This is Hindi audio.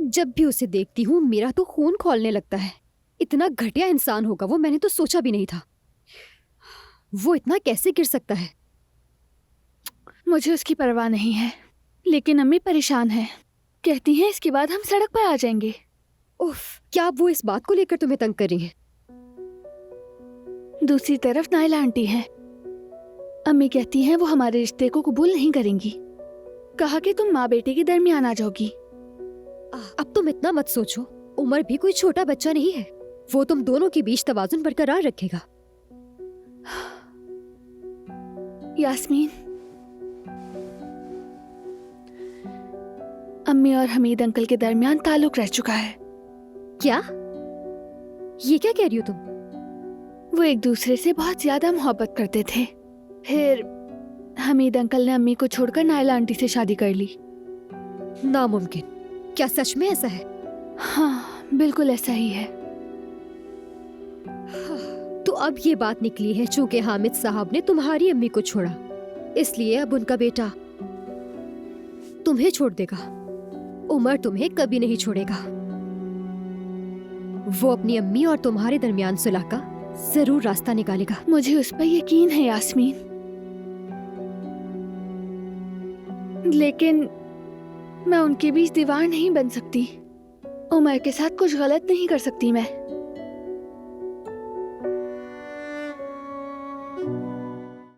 जब भी उसे देखती हूँ मेरा तो खून खौलने लगता है। इतना घटिया इंसान होगा वो, मैंने तो सोचा भी नहीं था। वो इतना कैसे गिर सकता है? मुझे उसकी परवाह नहीं है, लेकिन अम्मी परेशान है। कहती हैं इसके बाद हम सड़क पर आ जाएंगे। उफ, क्या अब वो इस बात को लेकर तुम्हें तंग कर रही है? दूसरी तरफ नायला आंटी हैं। अम्मी कहती हैं वो हमारे रिश्ते को कबूल नहीं करेंगी। कहा कि तुम माँ बेटे के दरमियान आ जाओगी। अब तुम इतना मत सोचो, उमर भी कोई छोटा बच्चा नहीं है। वो तुम दोनों के बीच तवाजुन बरकरार रखेगा। यास्मीन, अम्मी और हमीद अंकल के दरमियान ताल्लुक रह चुका है। क्या? ये क्या कह रही हो तुम? वो एक दूसरे से बहुत ज्यादा मोहब्बत करते थे। फिर हमीद अंकल ने अम्मी को छोड़कर नायला आंटी से शादी कर ली। नामुमकिन। क्या सच में ऐसा है? हाँ, बिल्कुल ऐसा ही है। तो अब ये बात निकली है चूंकि हामिद साहब ने तुम्हारी अम्मी को छोड़ा, इसलिए अब उनका बेटा तुम्हें छोड़ देगा। उमर तुम्हें कभी नहीं छोड़ेगा। वो अपनी अम्मी और तुम्हारे दरमियान सुलह का जरूर रास्ता निकालेगा। मुझे उस पर यकीन है यास्मीन, लेकिन मैं उनके बीच दीवार नहीं बन सकती। उमर के साथ कुछ गलत नहीं कर सकती मैं।